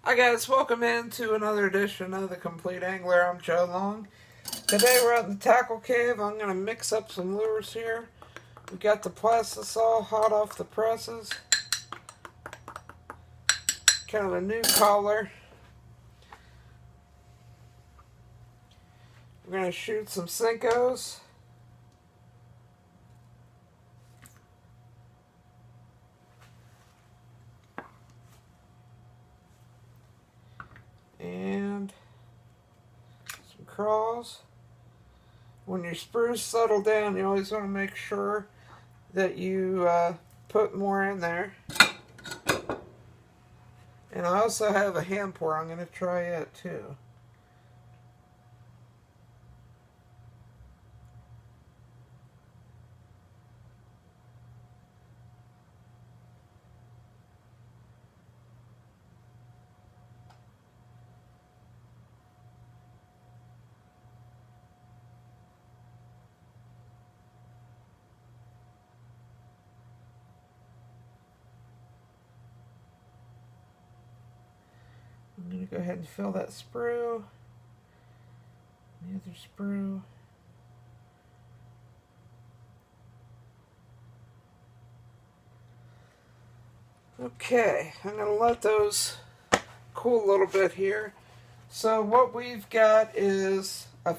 Hi guys, welcome into another edition of The Complete Angler. I'm Joe Long. Today we're at the tackle cave. I'm going to mix up some lures here. We got the plastisol hot off the presses. Kind of a new collar. We're going to shoot some senkos. And some craws. When your sprues settle down, you always want to make sure that you put more in there. And I also have a hand pour. I'm going to try it too. I'm going to go ahead and fill that sprue. The other sprue. Okay, I'm going to let those cool a little bit here. So what we've got is a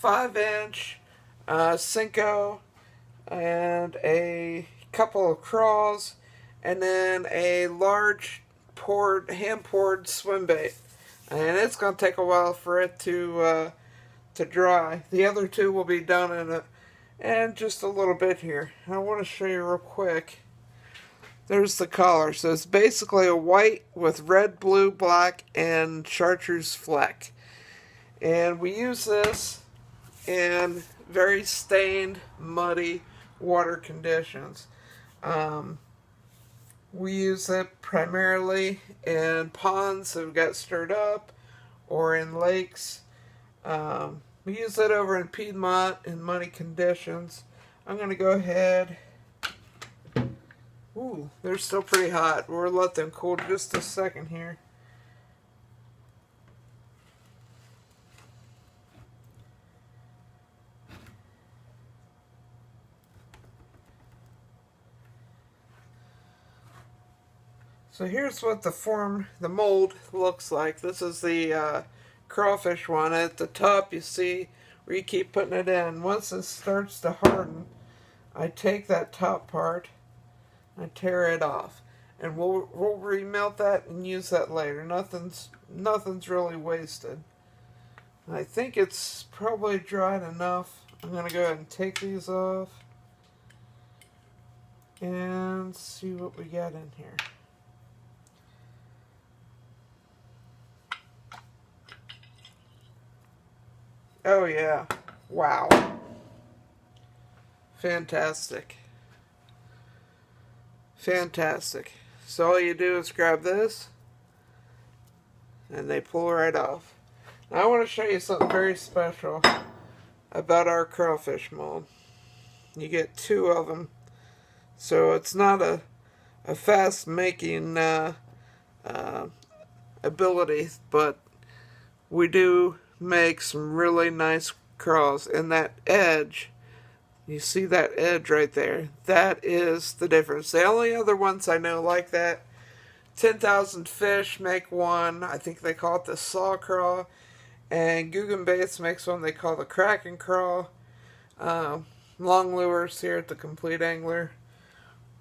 5-inch Senko and a couple of craws and then a large hand-poured swim bait. And it's going to take a while for it to dry. The other two will be done in just a little bit here. I want to show you real quick. There's the collar. So it's basically a white with red, blue, black, and chartreuse fleck. And we use this in very stained, muddy water conditions. We use it primarily in ponds that got stirred up or in lakes. We use it over in Piedmont in muddy conditions. I'm going to go ahead. Ooh, they're still pretty hot. We'll let them cool just a second here. So here's what the mold looks like. This is the crawfish one. At the top you see where you keep putting it in. Once it starts to harden, I take that top part, I tear it off, and we'll remelt that and use that later. Nothing's really wasted. I think it's probably dried enough. I'm going to go ahead and take these off and see what we got in here. Oh yeah, wow. Fantastic. Fantastic. So all you do is grab this and they pull right off. Now I want to show you something very special about our crawfish mold. You get 2 of them. So it's not a fast making ability, but we do make some really nice craws. And that edge, you see that edge right there? That is the difference. The only other ones I know like that, 10,000 Fish make one. I think they call it the saw craw. And Guggen Baits makes one they call the Kraken craw. Long lures here at the Complete Angler,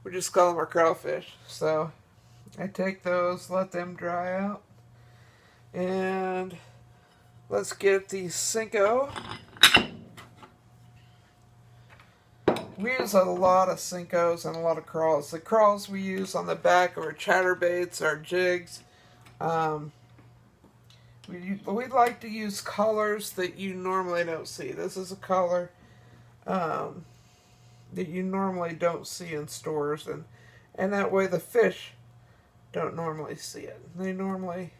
we just call them our crawfish. So I take those, let them dry out, and let's get the Senko. We use a lot of Senkos and a lot of craws. The craws we use on the back of our chatterbaits, our jigs. We like to use colors that you normally don't see. This is a color that you normally don't see in stores, and that way the fish don't normally see it. They normally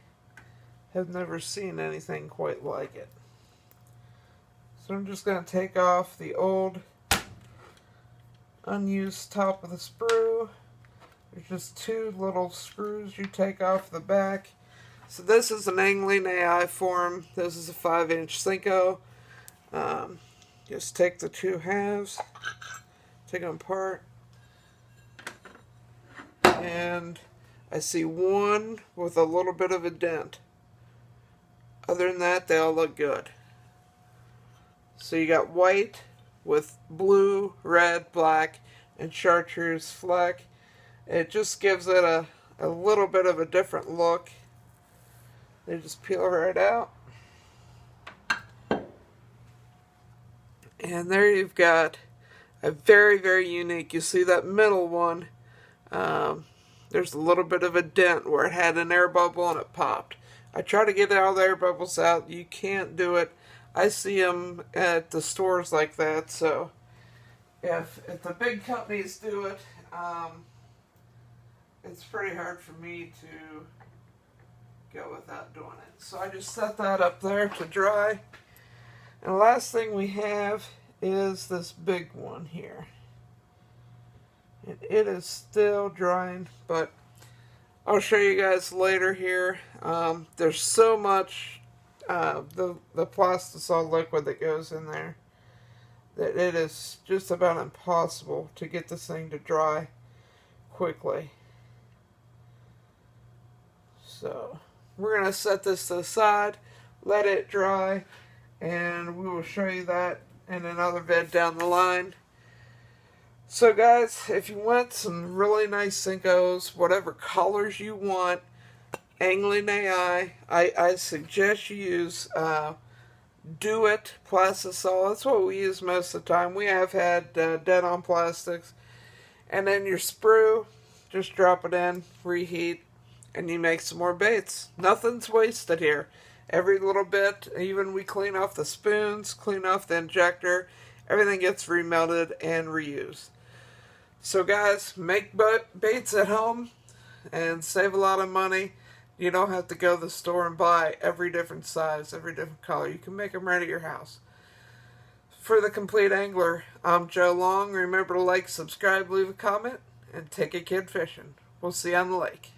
have never seen anything quite like it. So I'm just going to take off the old unused top of the sprue. There's just 2 little screws you take off the back. So this is an angling AI form. This is a 5-inch Senko. Just take the two halves, take them apart, and I see one with a little bit of a dent. Other than that, they all look good. So you got white with blue, red, black, and chartreuse fleck. It just gives it a little bit of a different look. They just peel right out. And there you've got a very, very unique. You see that middle one, there's a little bit of a dent where it had an air bubble and it popped. I try to get all the air bubbles out. You can't do it. I see them at the stores like that. So if the big companies do it, it's pretty hard for me to go without doing it. So I just set that up there to dry. And the last thing we have is this big one here. And it is still drying, but I'll show you guys later here. There's so much the plastisol liquid that goes in there that it is just about impossible to get this thing to dry quickly. So we're going to set this to the side, let it dry, and we will show you that in another vid down the line. So guys, if you want some really nice Senkos, whatever colors you want, angling AI, I suggest you use Do It plastisol. That's what we use most of the time. We have had dead on plastics. And then your sprue, just drop it in, reheat, and you make some more baits. Nothing's wasted here. Every little bit, even we clean off the spoons, clean off the injector, everything gets remelted and reused. So guys, make baits at home and save a lot of money. You don't have to go to the store and buy every different size, every different color. You can make them right at your house. For The Complete Angler, I'm Joe Long. Remember to like, subscribe, leave a comment, and take a kid fishing. We'll see you on the lake.